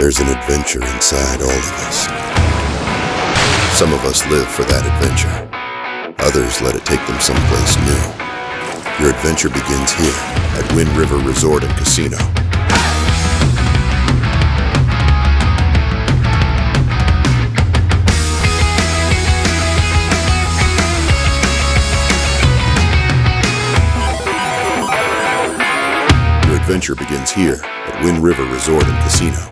There's an adventure inside all of us. Some of us live for that adventure. Others let it take them someplace new. Your adventure begins here at Wind River Resort and Casino. Your adventure begins here at Wind River Resort and Casino.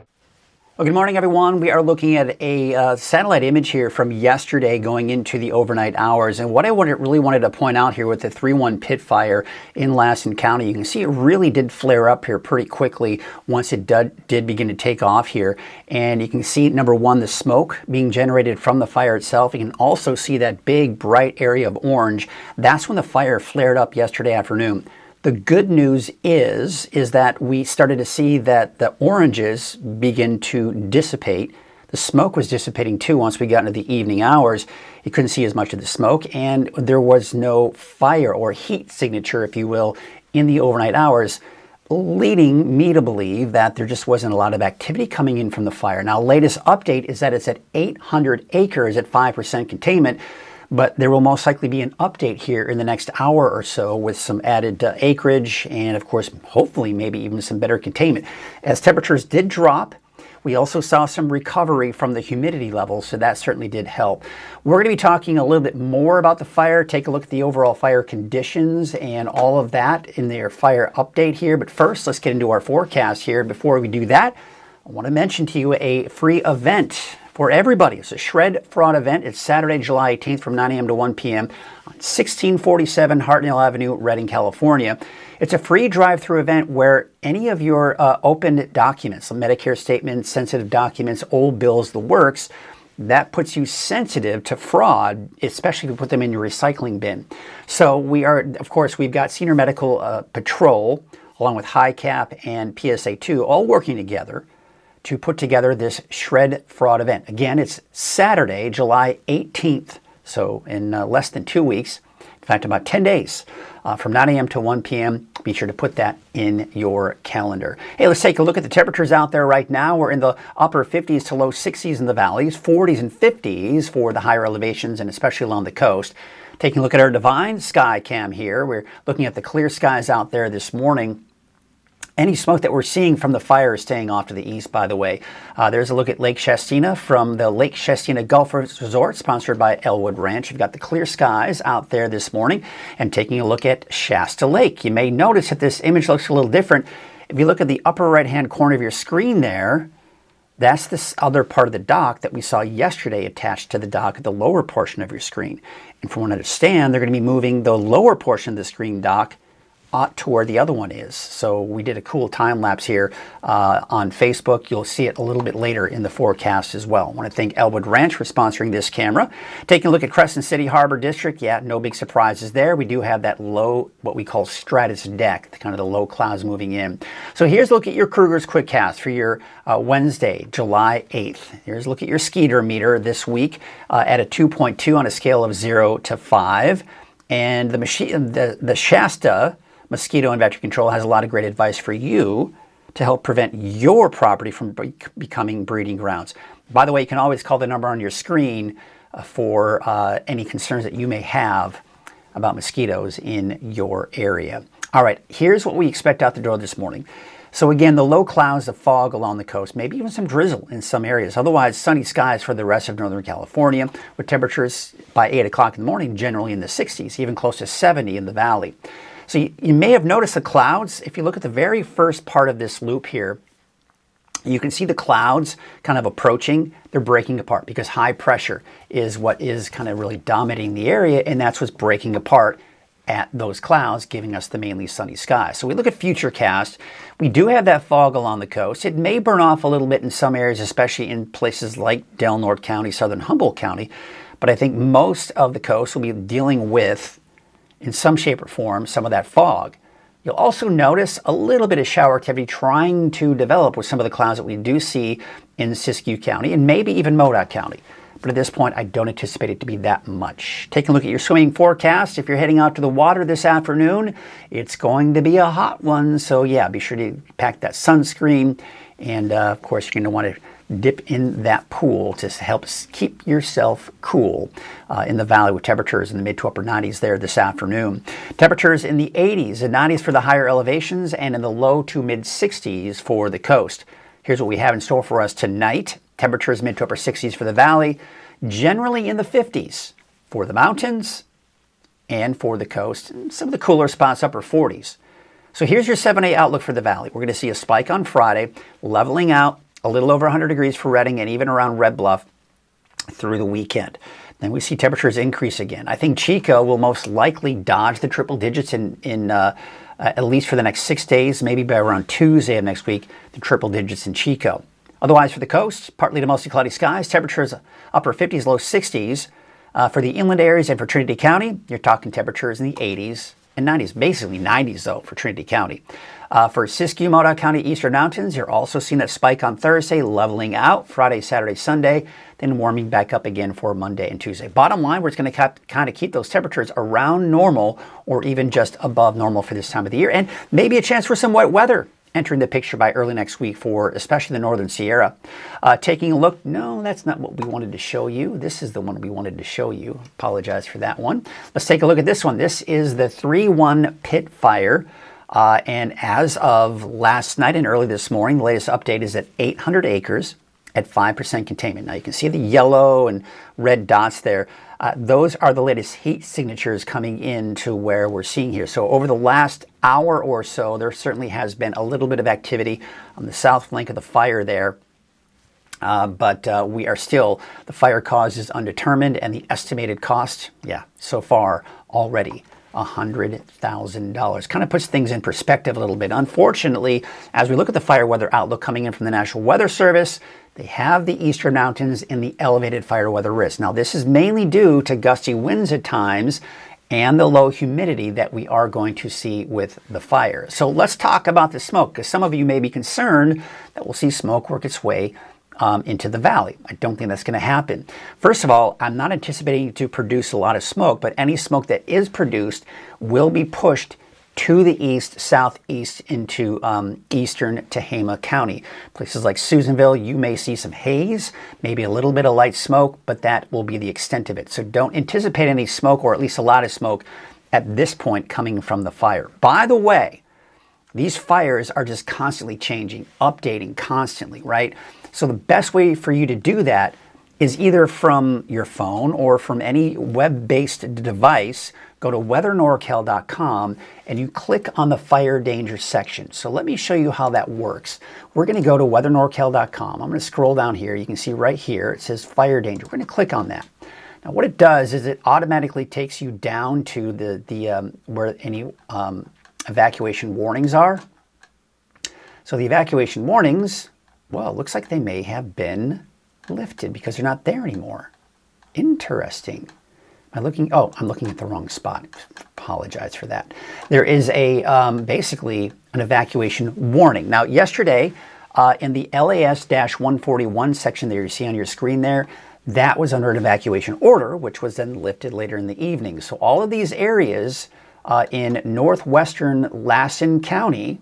Well, good morning, everyone. We are looking at a satellite image here from yesterday going into the overnight hours. And what I really wanted to point out here with the 3-1 pit fire in Lassen County, you can see it really did flare up here pretty quickly once it did begin to take off here. And you can see, number one, the smoke being generated from the fire itself. You can also see that big, bright area of orange. That's when the fire flared up yesterday afternoon. The good news is that we started to see that the oranges begin to dissipate. The smoke was dissipating too once we got into the evening hours. You couldn't see as much of the smoke, and there was no fire or heat signature, if you will, in the overnight hours, leading me to believe that there just wasn't a lot of activity coming in from the fire. Now, latest update is that it's at 800 acres at 5% containment. But there will most likely be an update here in the next hour or so with some added acreage and, of course, hopefully maybe even some better containment. As temperatures did drop, we also saw some recovery from the humidity levels, so that certainly did help. We're going to be talking a little bit more about the fire, take a look at the overall fire conditions and all of that in their fire update here. But first, let's get into our forecast here. Before we do that, I want to mention to you a free event for everybody. It's a Shred Fraud event. It's Saturday, July 18th from 9 a.m. to 1 p.m. on 1647 Hartnell Avenue, Redding, California. It's a free drive-through event where any of your open documents, Medicare statements, sensitive documents, old bills, the works, that puts you sensitive to fraud, especially if you put them in your recycling bin. So we are, of course, we've got Senior Medical Patrol, along with HICAP and PSA2, all working together to put together this Shred Fraud event. Again, it's Saturday, July 18th, so in less than 2 weeks. In fact, about 10 days from 9 a.m. to 1 p.m. Be sure to put that in your calendar. Hey, let's take a look at the temperatures out there right now. We're in the upper 50s to low 60s in the valleys, 40s and 50s for the higher elevations and especially along the coast. Taking a look at our Divine Sky Cam here. We're looking at the clear skies out there this morning. Any smoke that we're seeing from the fire is staying off to the east, by the way. There's a look at Lake Shastina from the Lake Shastina Golf Resort, sponsored by Elwood Ranch. You've got the clear skies out there this morning. And taking a look at Shasta Lake. You may notice that this image looks a little different. If you look at the upper right-hand corner of your screen there, that's this other part of the dock that we saw yesterday attached to the dock at the lower portion of your screen. And from what I understand, they're going to be moving the lower portion of the screen dock to where the other one is. So we did a cool time lapse here on Facebook. You'll see it a little bit later in the forecast as well. I want to thank Elwood Ranch for sponsoring this camera. Taking a look at Crescent City Harbor District, yeah, no big surprises there. We do have that low, what we call stratus deck, kind of the low clouds moving in. So here's a look at your Krueger's Quickcast for your Wednesday, July 8th. Here's a look at your Skeeter meter this week at a 2.2 on a scale of 0 to 5. And the Shasta Mosquito and Vector Control has a lot of great advice for you to help prevent your property from becoming breeding grounds. By the way, you can always call the number on your screen for any concerns that you may have about mosquitoes in your area. All right, here's what we expect out the door this morning. So again, the low clouds, the fog along the coast, maybe even some drizzle in some areas. Otherwise, sunny skies for the rest of Northern California, with temperatures by 8 o'clock in the morning generally in the 60s, even close to 70 in the valley. So you may have noticed the clouds. If you look at the very first part of this loop here, you can see the clouds kind of approaching. They're breaking apart because high pressure is what is kind of really dominating the area, and that's what's breaking apart at those clouds, giving us the mainly sunny skies. So we look at Futurecast. We do have that fog along the coast. It may burn off a little bit in some areas, especially in places like Del Norte County, southern Humboldt County. But I think most of the coast will be dealing with, in some shape or form, some of that fog. You'll also notice a little bit of shower activity trying to develop with some of the clouds that we do see in Siskiyou County and maybe even Modoc County. but at this point, I don't anticipate it to be that much. Taking a look at your swimming forecast, if you're heading out to the water this afternoon, it's going to be a hot one. So yeah, be sure to pack that sunscreen. And of course, you're going to want to dip in that pool to help keep yourself cool in the valley, with temperatures in the mid to upper 90s there this afternoon. Temperatures in the 80s and 90s for the higher elevations, and in the low to mid 60s for the coast. Here's what we have in store for us tonight. Temperatures mid to upper 60s for the valley, generally in the 50s for the mountains and for the coast, and some of the cooler spots upper 40s. So here's your 7-day outlook for the valley. We're going to see a spike on Friday, leveling out a little over 100 degrees for Redding and even around Red Bluff through the weekend. Then we see temperatures increase again. I think Chico will most likely dodge the triple digits in at least for the next 6 days, maybe by around Tuesday of next week, the triple digits in Chico. Otherwise, for the coast, partly to mostly cloudy skies, temperatures upper 50s, low 60s. For the inland areas and for Trinity County, you're talking temperatures in the 80s and 90s, basically 90s though for Trinity County. For Siskiyou, Modoc County, Eastern Mountains, you're also seeing that spike on Thursday, leveling out Friday, Saturday, Sunday, then warming back up again for Monday and Tuesday. Bottom line, we're just going to kind of keep those temperatures around normal or even just above normal for this time of the year, and maybe a chance for some wet weather entering the picture by early next week for especially the Northern Sierra. Taking a look, no, that's not what we wanted to show you. This is the one we wanted to show you. Apologize for that one. Let's take a look at this one. This is the 3-1 pit fire. And as of last night and early this morning, the latest update is at 800 acres at 5% containment. Now you can see the yellow and red dots there. Those are the latest heat signatures coming in to where we're seeing here. So over the last hour or so, there certainly has been a little bit of activity on the south flank of the fire there. But we are still, the fire cause is undetermined, and the estimated cost, so far already $100,000. Kind of puts things in perspective a little bit. Unfortunately, as we look at the fire weather outlook coming in from the National Weather Service, they have the eastern mountains in the elevated fire weather risk. Now, this is mainly due to gusty winds at times and the low humidity that we are going to see with the fire. So let's talk about the smoke, because some of you may be concerned that we'll see smoke work its way into the valley. I don't think that's going to happen. First of all, I'm not anticipating to produce a lot of smoke, but any smoke that is produced will be pushed to the east, southeast into eastern Tehama County. Places like Susanville, you may see some haze, maybe a little bit of light smoke, but that will be the extent of it. So don't anticipate any smoke, or at least a lot of smoke at this point coming from the fire. By the way, these fires are just constantly changing, updating constantly, right? So the best way for you to do that is either from your phone or from any web-based device. Go to weathernorcal.com and you click on the fire danger section. So let me show you how that works. We're going to go to weathernorcal.com. I'm going to scroll down here. You can see right here, it says fire danger. We're going to click on that. Now what it does is it automatically takes you down to the where any evacuation warnings are. So the evacuation warnings, well, it looks like they may have been lifted because they're not there anymore. Interesting. I'm looking at the wrong spot. Apologize for that. There is a basically an evacuation warning. Now, yesterday in the LAS-141 section that you see on your screen there, that was under an evacuation order, which was then lifted later in the evening. So all of these areas in northwestern Lassen County,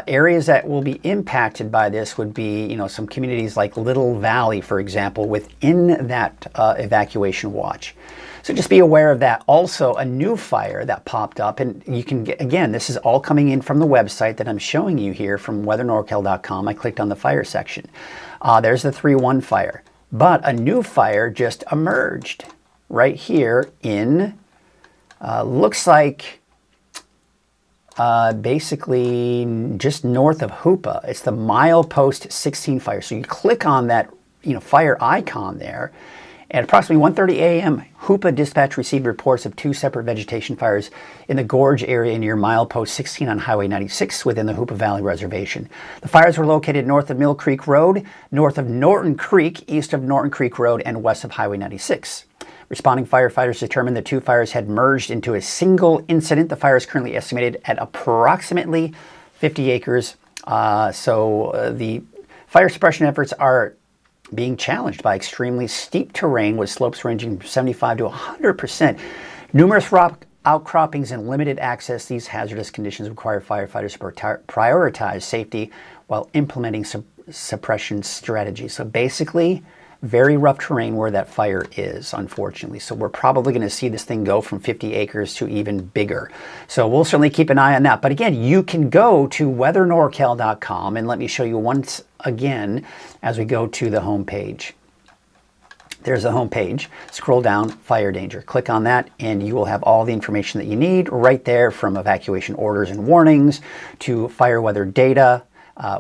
areas that will be impacted by this would be, some communities like Little Valley, for example, within that evacuation watch. So just be aware of that. Also, a new fire that popped up, and you can get, again, this is all coming in from the website that I'm showing you here from weathernorcal.com. I clicked on the fire section. There's the 3-1 fire. But a new fire just emerged right here in, looks like, basically just north of Hoopa. It's the Milepost 16 fire. So you click on that, fire icon there. At approximately 1:30 a.m., Hoopa dispatch received reports of 2 separate vegetation fires in the gorge area near Milepost 16 on Highway 96 within the Hoopa Valley Reservation. The fires were located north of Mill Creek Road, north of Norton Creek, east of Norton Creek Road, and west of Highway 96. Responding firefighters determined the 2 fires had merged into a single incident. The fire is currently estimated at approximately 50 acres. So the fire suppression efforts are being challenged by extremely steep terrain with slopes ranging from 75 to 100%. Numerous rock outcroppings and limited access. These hazardous conditions require firefighters to prioritize safety while implementing suppression strategies. So basically, very rough terrain where that fire is, unfortunately. So we're probably going to see this thing go from 50 acres to even bigger. So we'll certainly keep an eye on that. But again, you can go to weathernorcal.com, and let me show you once again as we go to the home page. There's the home page. Scroll down, fire danger. Click on that, and you will have all the information that you need right there, from evacuation orders and warnings to fire weather data,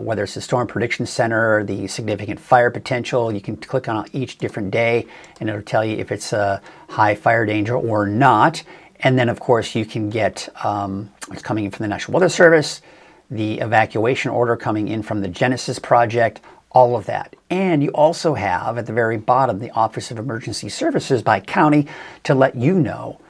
whether it's the Storm Prediction Center, the significant fire potential. You can click on each different day, and it'll tell you if it's a high fire danger or not. And then, of course, you can get what's coming in from the National Weather Service, the evacuation order coming in from the Genesis Project, all of that. And you also have at the very bottom the Office of Emergency Services by county to let you know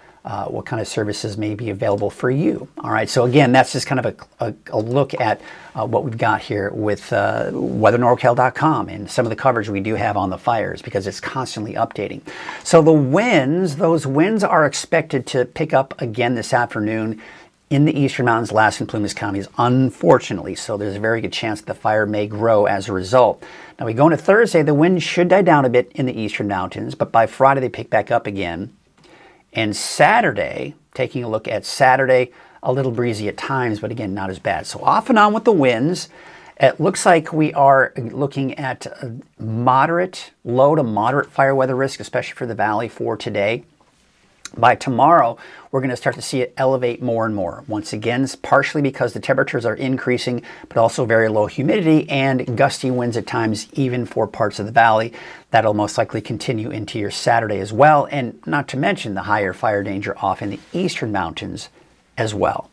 what kind of services may be available for you. All right, so again, that's just kind of a look at what we've got here with weathernorcal.com and some of the coverage we do have on the fires, because it's constantly updating. So the winds, those winds are expected to pick up again this afternoon in the Eastern Mountains, Lassen, and Plumas counties, unfortunately. So there's a very good chance the fire may grow as a result. Now we go into Thursday, the wind should die down a bit in the Eastern Mountains, but by Friday they pick back up again. And Saturday, taking a look at Saturday, a little breezy at times, but again, not as bad. So off and on with the winds. It looks like we are looking at moderate, low to moderate fire weather risk, especially for the valley for today. By tomorrow, we're going to start to see it elevate more and more. Once again, partially because the temperatures are increasing, but also very low humidity and gusty winds at times, even for parts of the valley. That'll most likely continue into your Saturday as well, and not to mention the higher fire danger off in the Eastern Mountains as well.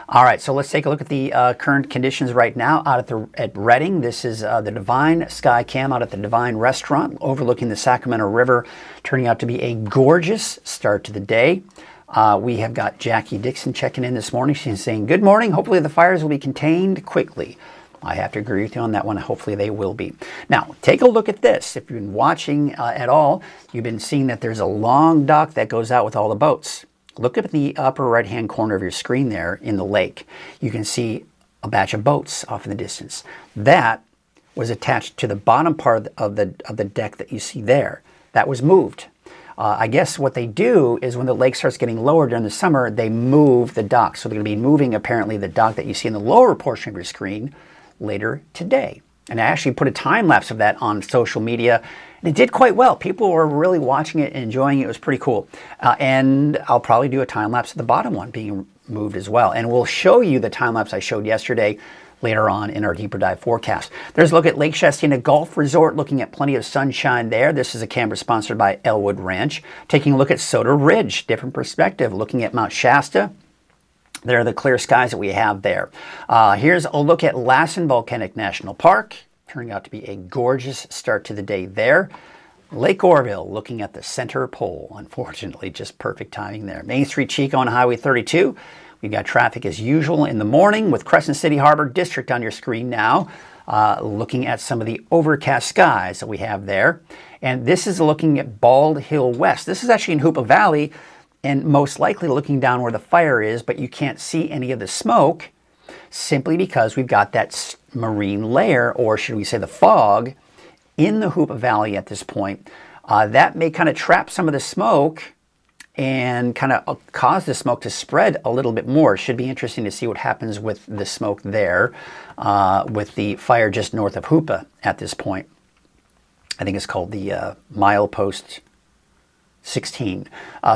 All right, so let's take a look at the current conditions right now out at Redding. This is the Divine Sky Cam out at the Divine Restaurant overlooking the Sacramento River, turning out to be a gorgeous start to the day. We have got Jackie Dixon checking in this morning. She's saying, good morning. Hopefully the fires will be contained quickly. I have to agree with you on that one. Hopefully they will be. Now, take a look at this. If you've been watching at all, you've been seeing that there's a long dock that goes out with all the boats. Look up at the upper right-hand corner of your screen there in the lake. You can see a batch of boats off in the distance. That was attached to the bottom part of the deck that you see there. That was moved. I guess what they do is when the lake starts getting lower during the summer, they move the dock. So they're going to be moving apparently the dock that you see in the lower portion of your screen later today. And I actually put a time lapse of that on social media. And it did quite well. People were really watching it and enjoying it. It was pretty cool. And I'll probably do a time lapse of the bottom one being moved as well. And we'll show you the time lapse I showed yesterday later on in our deeper dive forecast. There's a look at Lake Shastina Golf Resort, looking at plenty of sunshine there. This is a camera sponsored by Elwood Ranch. Taking a look at Soda Ridge, different perspective, looking at Mount Shasta. There are the clear skies that we have there. Here's a look at Lassen Volcanic National Park. Turning out to be a gorgeous start to the day there. Lake Oroville, looking at the center pole. Unfortunately, just perfect timing there. Main Street Chico on Highway 32. We've got traffic as usual in the morning with Crescent City Harbor District on your screen now. Looking at some of the overcast skies that we have there. And this is looking at Bald Hill West. This is actually in Hoopa Valley, and most likely looking down where the fire is, but you can't see any of the smoke simply because we've got that marine layer, or should we say the fog, in the Hoopa Valley at this point. That may kind of trap some of the smoke and kind of cause the smoke to spread a little bit more. Should be interesting to see what happens with the smoke there, with the fire just north of Hoopa at this point. I think it's called the Milepost 16.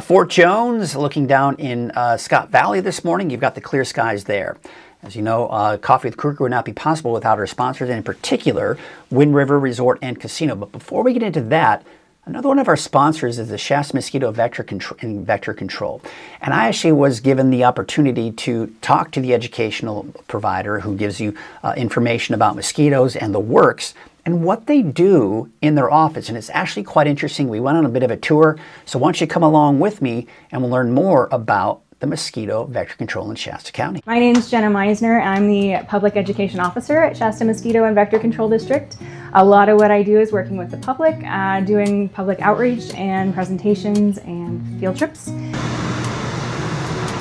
Fort Jones, looking down in Scott Valley this morning, you've got the clear skies there. As you know, Coffee with Krueger would not be possible without our sponsors, and in particular, Wind River Resort and Casino. But before we get into that, another one of our sponsors is the Shasta Mosquito Vector Control. And I actually was given the opportunity to talk to the educational provider who gives you information about mosquitoes and the works and what they do in their office. And it's actually quite interesting. We went on a bit of a tour. So why don't you come along with me and we'll learn more about the mosquito vector control in Shasta County. My name is Jenna Meisner. I'm the Public Education Officer at Shasta Mosquito and Vector Control District. A lot of what I do is working with the public, doing public outreach and presentations and field trips.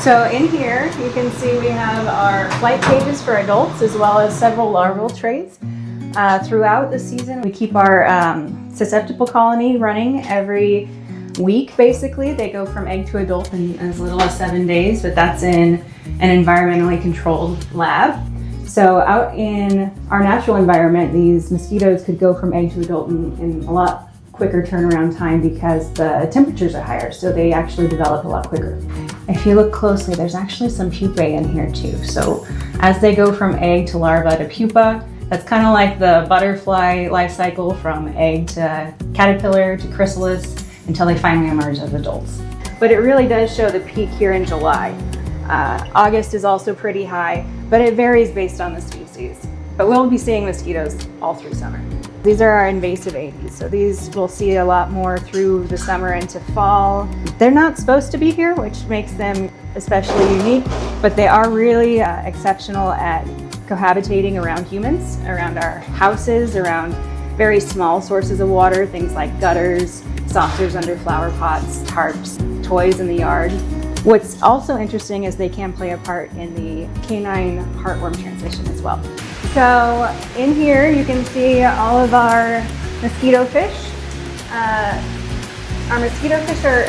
So in here, you can see we have our flight cages for adults as well as several larval trays. Throughout the season, we keep our susceptible colony running every week, basically. They go from egg to adult in as little as 7 days, but that's in an environmentally controlled lab. So out in our natural environment, these mosquitoes could go from egg to adult in a lot quicker turnaround time because the temperatures are higher, so they actually develop a lot quicker. If you look closely, there's actually some pupae in here too. So as they go from egg to larva to pupa, that's kind of like the butterfly life cycle from egg to caterpillar to chrysalis until they finally emerge as adults. But it really does show the peak here in July. August is also pretty high, but it varies based on the species. But we'll be seeing mosquitoes all through summer. These are our invasive Aedes, so these we'll see a lot more through the summer into fall. They're not supposed to be here, which makes them especially unique, but they are really exceptional at cohabitating around humans, around our houses, around very small sources of water, things like gutters, saucers under flower pots, tarps, toys in the yard. What's also interesting is they can play a part in the canine heartworm transition as well. So in here you can see all of our mosquito fish. Our mosquito fish are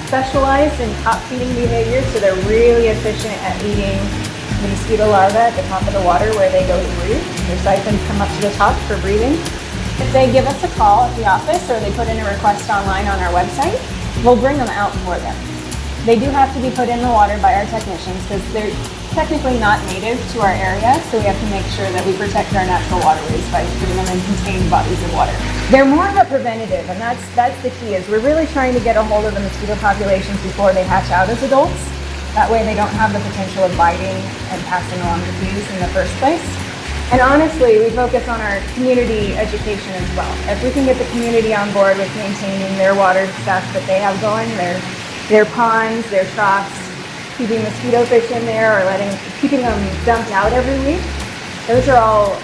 specialized in top feeding behavior, so they're really efficient at eating the mosquito larvae at the top of the water where they go to breathe. Their siphons come up to the top for breathing. If they give us a call at the office or they put in a request online on our website, we'll bring them out for them. They do have to be put in the water by our technicians because they're technically not native to our area, so we have to make sure that we protect our natural waterways by putting them in contained bodies of water. They're more of a preventative, and that's the key, is we're really trying to get a hold of the mosquito populations before they hatch out as adults. That way they don't have the potential of biting and passing along disease in the first place. And honestly, we focus on our community education as well. If we can get the community on board with maintaining their water stuff that they have going, their ponds, their troughs, keeping mosquito fish in there or keeping them dumped out every week, those are all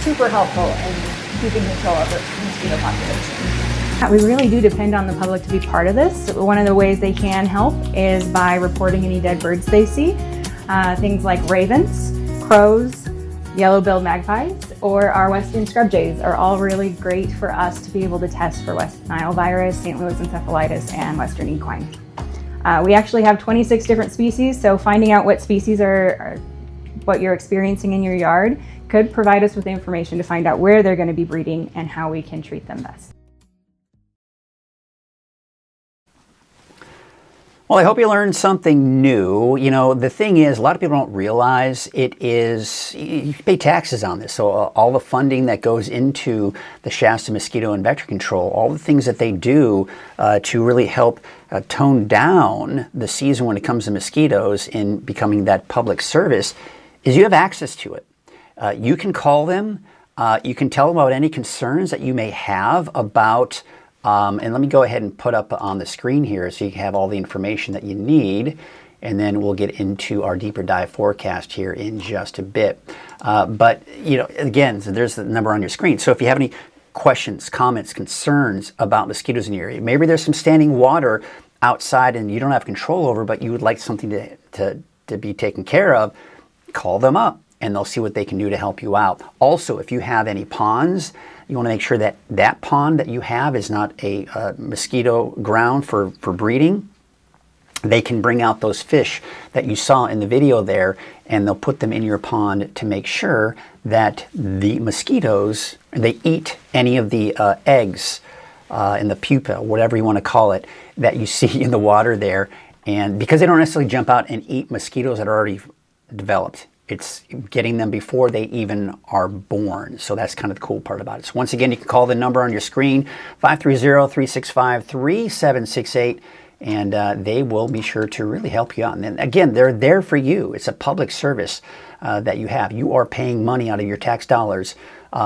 super helpful in keeping control of the mosquito population. We really do depend on the public to be part of this. One of the ways they can help is by reporting any dead birds they see. Things like ravens, crows, yellow-billed magpies, or our western scrub jays are all really great for us to be able to test for West Nile virus, St. Louis encephalitis, and western equine. We actually have 26 different species, so finding out what species are what you're experiencing in your yard could provide us with information to find out where they're going to be breeding and how we can treat them best. Well, I hope you learned something new. You know, the thing is, a lot of people don't realize you pay taxes on this. So all the funding that goes into the Shasta mosquito and vector control, all the things that they do to really help tone down the season when it comes to mosquitoes in becoming that public service, is you have access to it. You can call them. You can tell them about any concerns that you may have about and let me go ahead and put up on the screen here so you can have all the information that you need, and then we'll get into our deeper dive forecast here in just a bit. But, you know, again, so there's the number on your screen. So if you have any questions, comments, concerns about mosquitoes in your area, maybe there's some standing water outside and you don't have control over, but you would like something to be taken care of, call them up and they'll see what they can do to help you out. Also, if you have any ponds, you want to make sure that that pond that you have is not a mosquito ground for breeding. They can bring out those fish that you saw in the video there, and they'll put them in your pond to make sure that the mosquitoes, they eat any of the eggs in the pupa, whatever you want to call it, that you see in the water there. And because they don't necessarily jump out and eat mosquitoes that are already developed, it's getting them before they even are born. So that's kind of the cool part about it. So once again, you can call the number on your screen, 530-365-3768, and they will be sure to really help you out. And then again, they're there for you. It's a public service that you have. You are paying money out of your tax dollars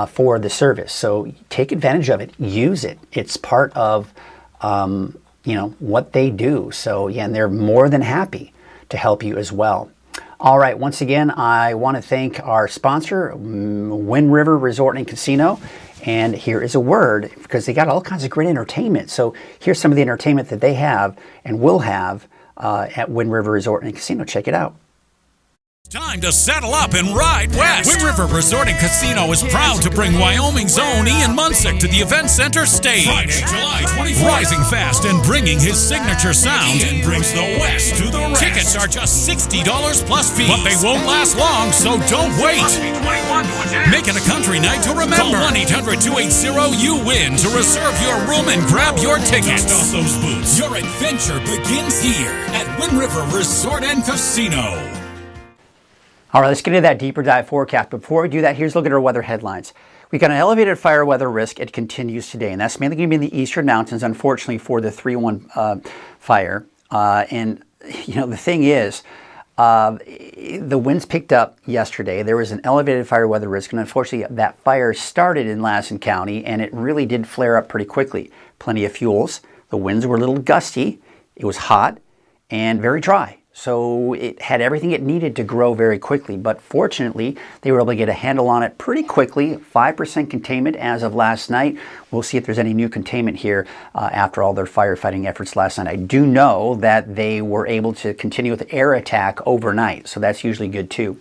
for the service. So take advantage of it. Use it. It's part of you know, what they do. So yeah, and they're more than happy to help you as well. All right, once again, I want to thank our sponsor, Wind River Resort and Casino. And here is a word, because they got all kinds of great entertainment. So here's some of the entertainment that they have and will have at Wind River Resort and Casino. Check it out. Time to saddle up and ride west. Wind River Resort and Casino is proud to bring Wyoming's own Ian Munsick to the Event Center stage. Friday, July 24th. Rising fast and bringing his signature sound. Ian brings the West to the rest. Tickets are just $60 plus fees. But they won't last long, so don't wait. Make it a country night to remember. Call 1-800-280-YOU-WIN to reserve your room and grab your tickets. Dust off those boots. Your adventure begins here at Wind River Resort and Casino. All right, let's get into that deeper dive forecast. Before we do that, here's a look at our weather headlines. We've got an elevated fire weather risk. It continues today, and that's mainly going to be in the eastern mountains, unfortunately, for the 3-1 fire. And, you know, the thing is, the winds picked up yesterday. There was an elevated fire weather risk, and unfortunately, that fire started in Lassen County, and it really did flare up pretty quickly. Plenty of fuels. The winds were a little gusty. It was hot and very dry. So it had everything it needed to grow very quickly, but fortunately, they were able to get a handle on it pretty quickly. 5% containment as of last night. We'll see if there's any new containment here after all their firefighting efforts last night. I do know that they were able to continue with the air attack overnight, so that's usually good too.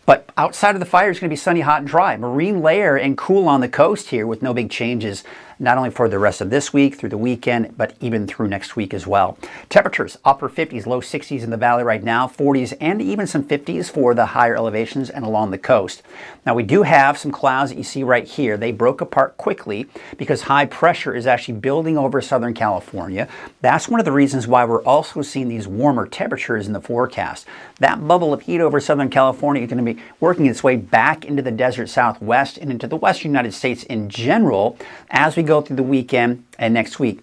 But outside of the fire, it's going to be sunny, hot, and dry. Marine layer and cool on the coast here with no big changes, not only for the rest of this week, through the weekend, but even through next week as well. Temperatures, upper 50s, low 60s in the valley right now, 40s and even some 50s for the higher elevations and along the coast. Now we do have some clouds that you see right here. They broke apart quickly because high pressure is actually building over Southern California. That's one of the reasons why we're also seeing these warmer temperatures in the forecast. That bubble of heat over Southern California is going to be working its way back into the desert Southwest and into the western United States in general as we go through the weekend and next week.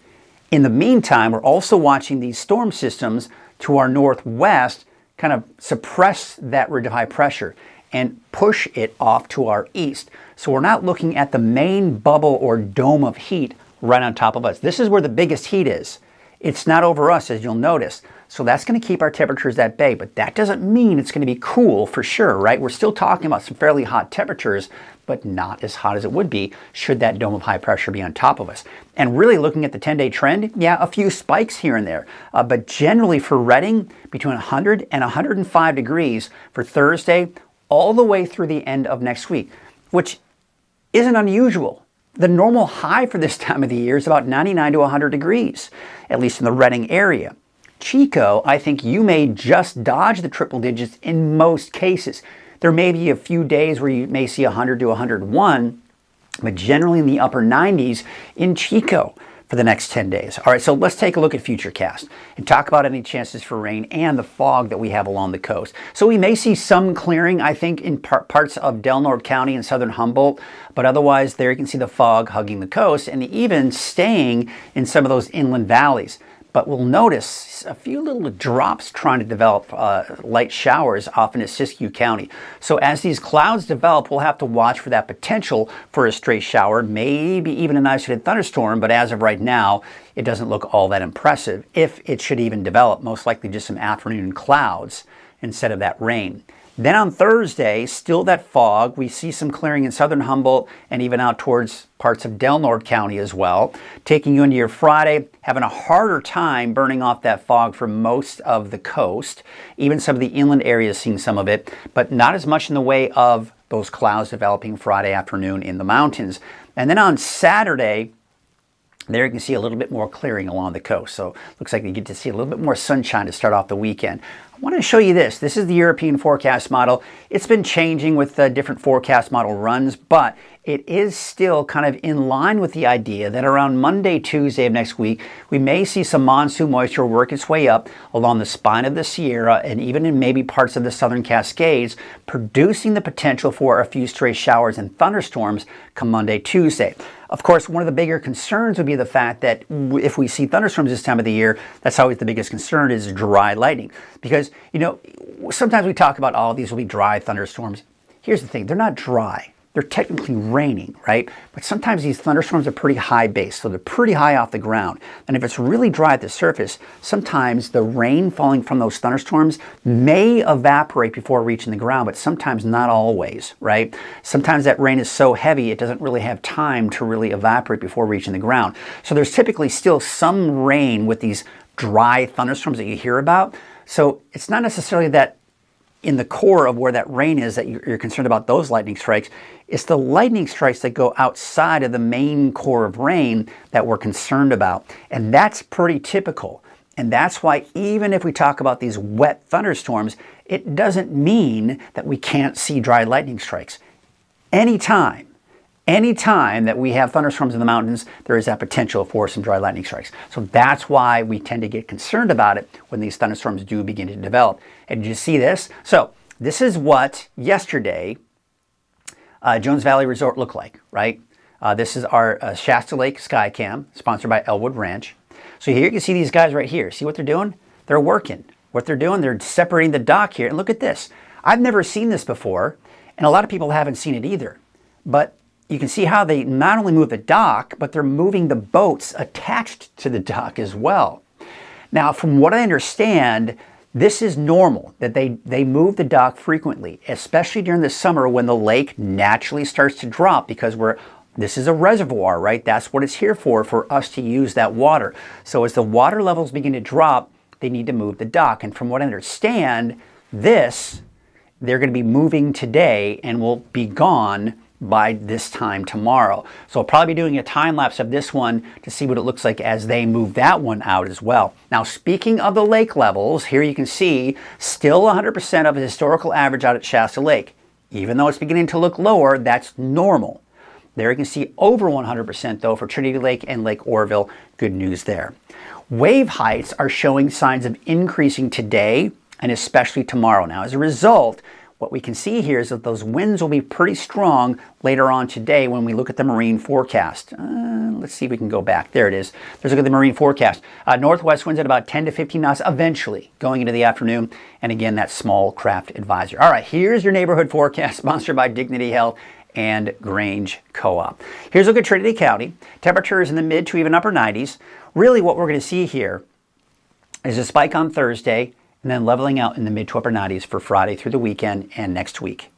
In the meantime, we're also watching these storm systems to our northwest kind of suppress that ridge of high pressure and push it off to our east. So we're not looking at the main bubble or dome of heat right on top of us. This is where the biggest heat is. It's not over us, as you'll notice. So that's going to keep our temperatures at bay, but that doesn't mean it's going to be cool for sure, right? We're still talking about some fairly hot temperatures, but not as hot as it would be should that dome of high pressure be on top of us. And really looking at the 10-day trend, yeah, a few spikes here and there, but generally for Redding, between 100 and 105 degrees for Thursday, all the way through the end of next week, which isn't unusual. The normal high for this time of the year is about 99 to 100 degrees, at least in the Redding area. Chico, I think you may just dodge the triple digits in most cases. There may be a few days where you may see 100 to 101, but generally in the upper 90s in Chico for the next 10 days. All right, so let's take a look at Futurecast and talk about any chances for rain and the fog that we have along the coast. So we may see some clearing, I think, in parts of Del Norte County and southern Humboldt, but otherwise there you can see the fog hugging the coast and even staying in some of those inland valleys. But we'll notice a few little drops trying to develop light showers off into Siskiyou County. So as these clouds develop, we'll have to watch for that potential for a stray shower, maybe even an isolated thunderstorm. But as of right now, it doesn't look all that impressive if it should even develop. Most likely just some afternoon clouds instead of that rain. Then on Thursday, still that fog. We see some clearing in southern Humboldt and even out towards parts of Del Norte County as well. Taking you into your Friday, having a harder time burning off that fog for most of the coast. Even some of the inland areas seeing some of it, but not as much in the way of those clouds developing Friday afternoon in the mountains. And then on Saturday, there you can see a little bit more clearing along the coast. So looks like you get to see a little bit more sunshine to start off the weekend. I want to show you this. This is the European forecast model. It's been changing with different forecast model runs, but it is still kind of in line with the idea that around Monday, Tuesday of next week, we may see some monsoon moisture work its way up along the spine of the Sierra and even in maybe parts of the southern Cascades, producing the potential for a few stray showers and thunderstorms come Monday, Tuesday. Of course, one of the bigger concerns would be the fact that if we see thunderstorms this time of the year, that's always the biggest concern is dry lightning. Because, you know, sometimes we talk about, oh, these will be dry thunderstorms. Here's the thing, they're not dry. they're technically raining, right? But sometimes these thunderstorms are pretty high base, so they're pretty high off the ground. And if it's really dry at the surface, sometimes the rain falling from those thunderstorms may evaporate before reaching the ground, but sometimes not always, right? Sometimes that rain is so heavy it doesn't really have time to really evaporate before reaching the ground. So there's typically still some rain with these dry thunderstorms that you hear about. So it's not necessarily that in the core of where that rain is that you're concerned about those lightning strikes. It's the lightning strikes that go outside of the main core of rain that we're concerned about. And that's pretty typical. And that's why even if we talk about these wet thunderstorms, it doesn't mean that we can't see dry lightning strikes. Anytime that we have thunderstorms in the mountains, there is that potential for some dry lightning strikes. So that's why we tend to get concerned about it when these thunderstorms do begin to develop. And did you see this? So this is what yesterday Jones Valley Resort looked like, right? This is our Shasta Lake Skycam, sponsored by Elwood Ranch. So here you can see these guys right here. See what they're doing? They're working. What they're doing, they're separating the dock here. And look at this. I've never seen this before, and a lot of people haven't seen it either. But you can see how they not only move the dock, but they're moving the boats attached to the dock as well. Now, from what I understand, this is normal, that they move the dock frequently, especially during the summer when the lake naturally starts to drop because this is a reservoir, right? That's what it's here for us to use that water. So as the water levels begin to drop, they need to move the dock. And from what I understand, they're going to be moving today and will be gone by this time tomorrow. So I'll probably be doing a time lapse of this one to see what it looks like as they move that one out as well. Now, speaking of the lake levels, here you can see still 100% of the historical average out at Shasta Lake. Even though it's beginning to look lower, that's normal. There you can see over 100% though for Trinity Lake and Lake Oroville. Good news there. Wave heights are showing signs of increasing today and especially tomorrow. Now, as a result, what we can see here is that those winds will be pretty strong later on today when we look at the marine forecast. Let's see if we can go back. There it is. There's a look at the marine forecast. Northwest winds at about 10 to 15 knots eventually going into the afternoon. And again, that small craft advisor. All right, here's your neighborhood forecast sponsored by Dignity Health and Grange Co-op. Here's a look at Trinity County. Temperatures in the mid to even upper 90s. Really what we're going to see here is a spike on Thursday and then leveling out in the mid to upper 90s for Friday through the weekend and next week.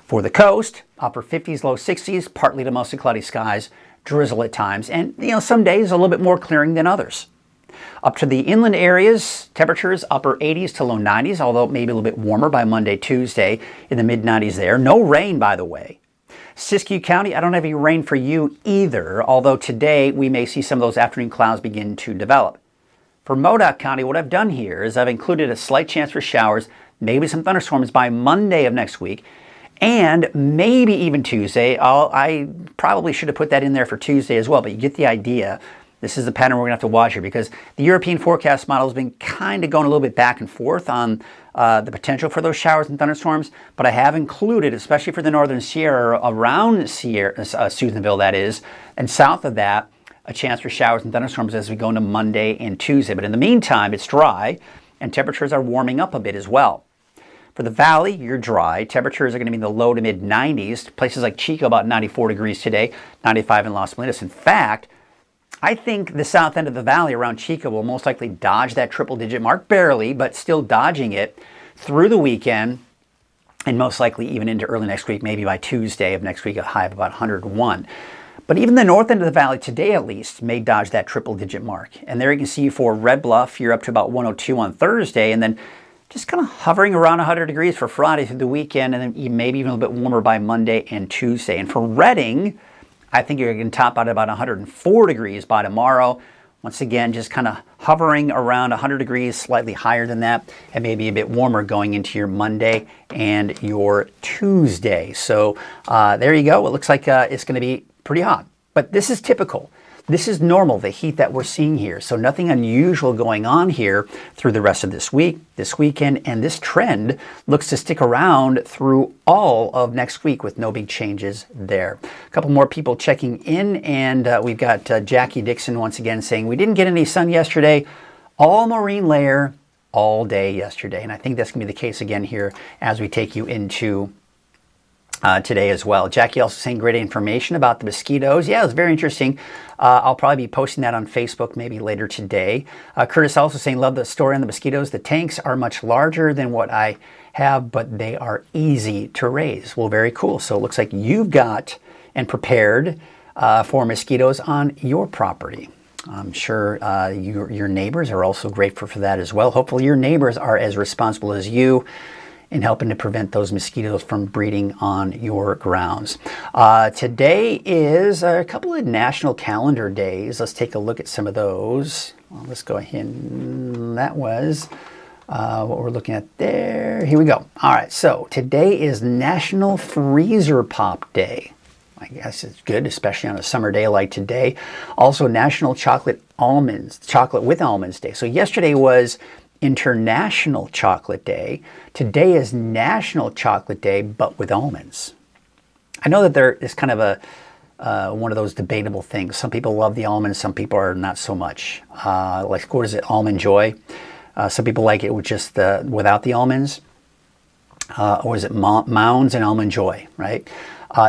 For the coast, upper 50s, low 60s, partly to mostly cloudy skies, drizzle at times, and some days a little bit more clearing than others. Up to the inland areas, temperatures upper 80s to low 90s, although maybe a little bit warmer by Monday, Tuesday, in the mid 90s there. No rain, by the way. Siskiyou County, I don't have any rain for you either, although today we may see some of those afternoon clouds begin to develop. For Modoc County, what I've done here is I've included a slight chance for showers, maybe some thunderstorms by Monday of next week, and maybe even Tuesday. I probably should have put that in there for Tuesday as well, but you get the idea. This is the pattern we're going to have to watch here because the European forecast model has been kind of going a little bit back and forth on the potential for those showers and thunderstorms, but I have included, especially for the northern Sierra, around Susanville that is, and south of that, a chance for showers and thunderstorms as we go into Monday and Tuesday. But in the meantime, it's dry and temperatures are warming up a bit as well. For the valley, you're dry. Temperatures are going to be in the low to mid 90s. Places like Chico about 94 degrees today, 95 in Los Molinos. In fact, I think the south end of the valley around Chico will most likely dodge that triple digit mark, barely, but still dodging it through the weekend and most likely even into early next week, maybe by Tuesday of next week, a high of about 101. But even the north end of the valley today, at least, may dodge that triple-digit mark. And there you can see for Red Bluff, you're up to about 102 on Thursday, and then just kind of hovering around 100 degrees for Friday through the weekend, and then maybe even a little bit warmer by Monday and Tuesday. And for Redding, I think you're going to top out at about 104 degrees by tomorrow. Once again, just kind of hovering around 100 degrees, slightly higher than that, and maybe a bit warmer going into your Monday and your Tuesday. So there you go. It looks like it's going to be pretty hot, but this is typical. This is normal, the heat that we're seeing here. So nothing unusual going on here through the rest of this week, this weekend, and this trend looks to stick around through all of next week with no big changes there. A couple more people checking in, and we've got Jackie Dixon once again saying, we didn't get any sun yesterday, all marine layer all day yesterday. And I think that's going to be the case again here as we take you into today as well. Jackie also saying great information about the mosquitoes. Yeah, it was very interesting. I'll probably be posting that on Facebook maybe later today. Curtis also saying, love the story on the mosquitoes. The tanks are much larger than what I have, but they are easy to raise. Well, very cool. So it looks like you've got and prepared for mosquitoes on your property. I'm sure your neighbors are also grateful for that as well. Hopefully your neighbors are as responsible as you in helping to prevent those mosquitoes from breeding on your grounds. Today is a couple of national calendar days. Let's take a look at some of those. Well, let's go ahead. That was what we're looking at there. Here we go. All right, so today is National Freezer Pop Day. I guess it's good, especially on a summer day like today. Also National Chocolate with Almonds Day. So yesterday was International Chocolate Day. Today is National Chocolate Day, but with almonds. I know that there is kind of a one of those debatable things. Some people love the almonds, some people are not so much. Like, what is it, Almond Joy? Some people like it with just without the almonds. Or is it Mounds and Almond Joy, right?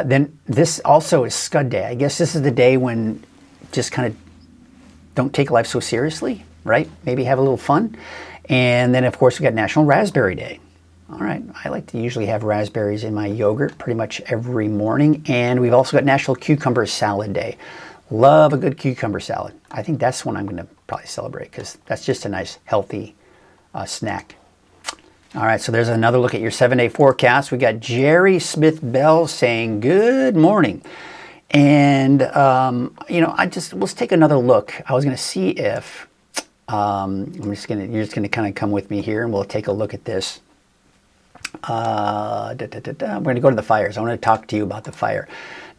Then this also is Scud Day. I guess this is the day when just kind of don't take life so seriously, right? Maybe have a little fun. And then, of course, we got National Raspberry Day. All right, I like to usually have raspberries in my yogurt pretty much every morning. And we've also got National Cucumber Salad Day. Love a good cucumber salad. I think that's one I'm going to probably celebrate because that's just a nice, healthy snack. All right, so there's another look at your 7-day forecast. We got Jerry Smith Bell saying, good morning. And, let's take another look. I was going to see if, you're just going to kind of come with me here and we'll take a look at this. We're going to go to the fires. I want to talk to you about the fire.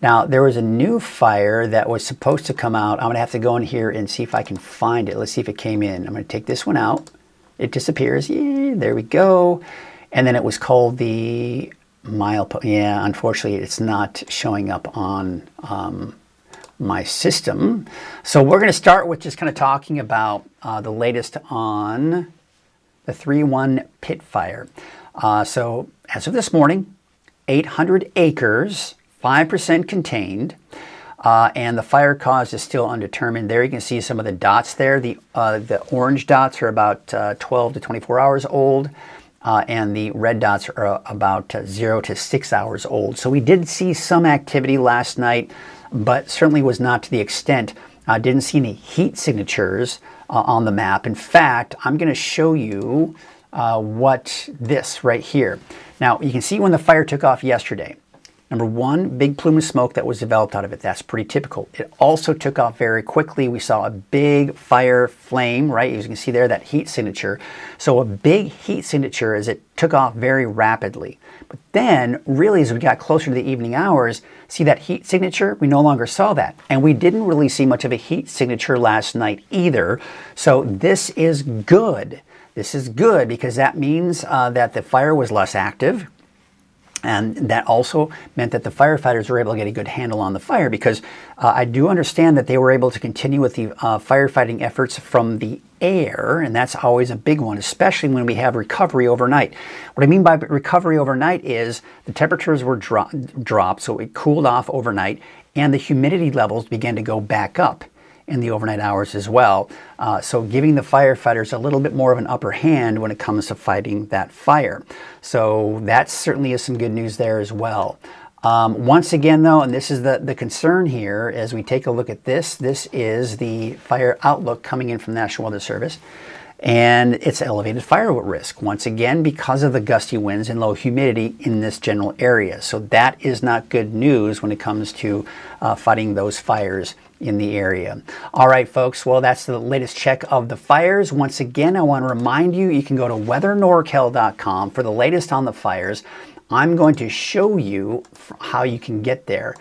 Now, there was a new fire that was supposed to come out. I'm going to have to go in here and see if I can find it. Let's see if it came in. I'm going to take this one out. It disappears. Yeah, there we go. And then it was called the milepost. Yeah, unfortunately, it's not showing up on my system. So we're going to start with just kind of talking about the latest on the 3-1 pit fire. So as of this morning, 800 acres, 5% contained, and the fire cause is still undetermined. There you can see some of the dots there. The orange dots are about 12 to 24 hours old, and the red dots are about 0 to 6 hours old. So we did see some activity last night, but certainly was not to the extent. Didn't see any heat signatures on the map. In fact, I'm going to show you what this right here. Now, you can see when the fire took off yesterday. Number one, big plume of smoke that was developed out of it. That's pretty typical. It also took off very quickly. We saw a big fire flame, right? As you can see there, that heat signature. So a big heat signature as it took off very rapidly. But then, really, as we got closer to the evening hours, see that heat signature? We no longer saw that. And we didn't really see much of a heat signature last night either. So this is good. This is good because that means that the fire was less active. And that also meant that the firefighters were able to get a good handle on the fire because I do understand that they were able to continue with the firefighting efforts from the air, and that's always a big one, especially when we have recovery overnight. What I mean by recovery overnight is the temperatures were dropped, so it cooled off overnight, and the humidity levels began to go back up in the overnight hours as well. So giving the firefighters a little bit more of an upper hand when it comes to fighting that fire. So that certainly is some good news there as well. Once again though, and this is the concern here as we take a look at this is the fire outlook coming in from the National Weather Service. And it's elevated fire risk, once again, because of the gusty winds and low humidity in this general area. So that is not good news when it comes to fighting those fires in the area. All right, folks, well, that's the latest check of the fires. Once again, I want to remind you, you can go to weathernorcal.com for the latest on the fires. I'm going to show you how you can get there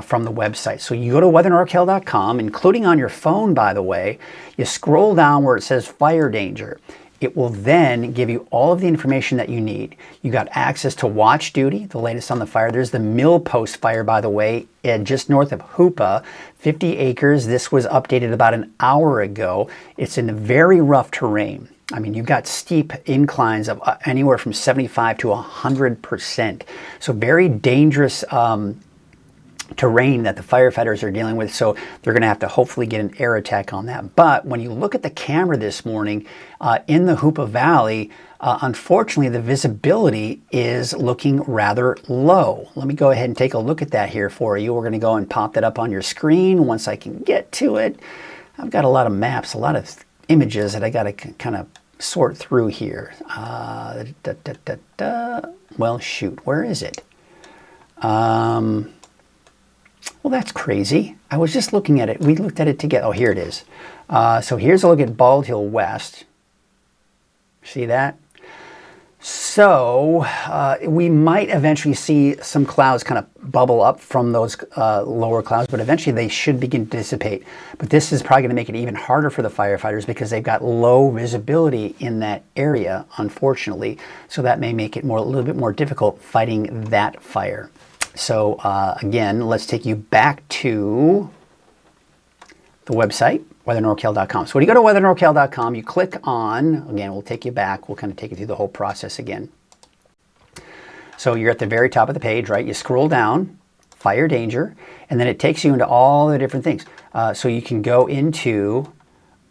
from the website. So you go to weathernorcal.com, including on your phone, by the way. You scroll down where it says fire danger. It will then give you all of the information that you need. You got access to watch duty, the latest on the fire. There's the Millpost fire, by the way, just north of Hoopa, 50 acres. This was updated about an hour ago. It's in very rough terrain. I mean, you've got steep inclines of anywhere from 75 to 100%. So very dangerous terrain that the firefighters are dealing with, so they're going to have to hopefully get an air attack on that. But when you look at the camera this morning in the Hoopa Valley, unfortunately the visibility is looking rather low. Let me go ahead and take a look at that here for you. We're going to go and pop that up on your screen once I can get to it. I've got a lot of maps, a lot of images that I got to kind of sort through here. Well, shoot, where is it? Well, that's crazy. I was just looking at it. We looked at it together. Oh, here it is. So here's a look at Bald Hill West. See that? So we might eventually see some clouds kind of bubble up from those lower clouds, but eventually they should begin to dissipate. But this is probably going to make it even harder for the firefighters because they've got low visibility in that area, unfortunately. So that may make it a little bit more difficult fighting that fire. So again, let's take you back to the website, weathernorcal.com. So when you go to weathernorcal.com, you click on, again, we'll take you back. We'll kind of take you through the whole process again. So you're at the very top of the page, right? You scroll down, fire danger, and then it takes you into all the different things. So you can go into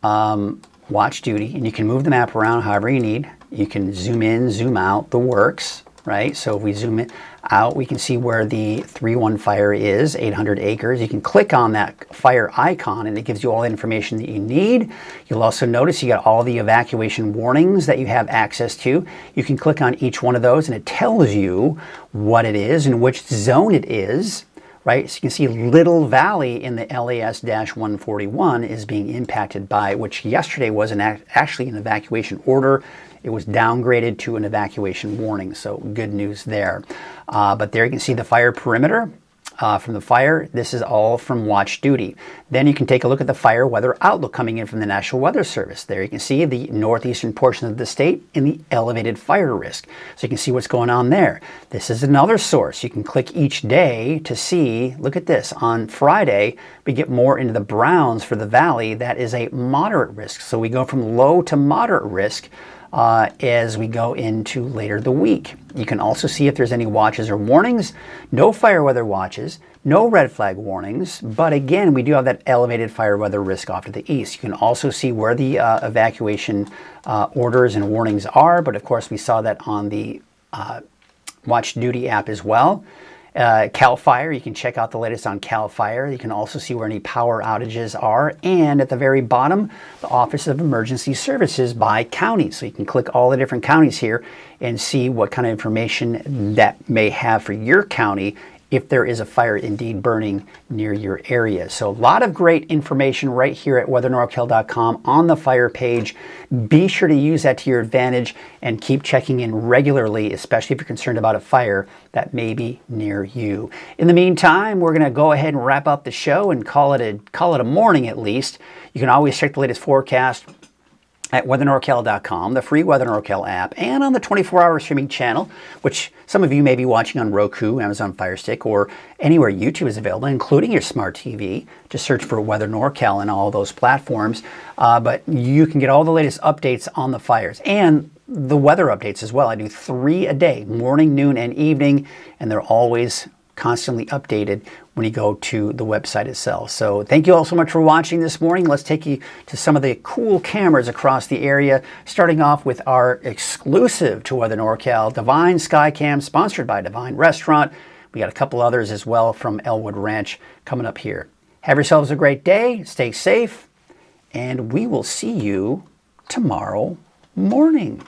watch duty, and you can move the map around however you need. You can zoom in, zoom out, the works, right? So if we zoom it out, we can see where the 3-1 fire is, 800 acres. You can click on that fire icon and it gives you all the information that you need. You'll also notice you got all the evacuation warnings that you have access to. You can click on each one of those and it tells you what it is and which zone it is, right? So you can see Little Valley in the LAS-141 is being impacted by, which yesterday was actually an evacuation order. It was downgraded to an evacuation warning, so good news there. But there you can see the fire perimeter from the fire. This is all from watch duty. Then you can take a look at the fire weather outlook coming in from the National Weather Service. There you can see the northeastern portion of the state and the elevated fire risk. So you can see what's going on there. This is another source. You can click each day to see, look at this, on Friday, we get more into the browns for the valley. That is a moderate risk. So we go from low to moderate risk as we go into later the week. You can also see if there's any watches or warnings. No fire weather watches, no red flag warnings, but again, we do have that elevated fire weather risk off to the east. You can also see where the evacuation orders and warnings are, but of course we saw that on the Watch Duty app as well. CAL FIRE, you can check out the latest on CAL FIRE. You can also see where any power outages are. And at the very bottom, the Office of Emergency Services by county. So you can click all the different counties here and see what kind of information that may have for your county if there is a fire indeed burning near your area. So a lot of great information right here at weathernorcal.com on the fire page. Be sure to use that to your advantage and keep checking in regularly, especially if you're concerned about a fire that may be near you. In the meantime, we're gonna go ahead and wrap up the show and call it a morning at least. You can always check the latest forecast at weathernorcal.com, the free Weather NorCal app, and on the 24-hour streaming channel, which some of you may be watching on Roku, Amazon Fire Stick, or anywhere YouTube is available, including your smart TV. Just search for Weather NorCal on all those platforms. But you can get all the latest updates on the fires and the weather updates as well. I do 3 a day, morning, noon, and evening, and they're always constantly updated when you go to the website itself. So thank you all so much for watching this morning. Let's take you to some of the cool cameras across the area, starting off with our exclusive to Weather NorCal Divine Skycam, sponsored by Divine Restaurant. We got a couple others as well from Elwood Ranch coming up here. Have yourselves a great day, stay safe, and we will see you tomorrow morning.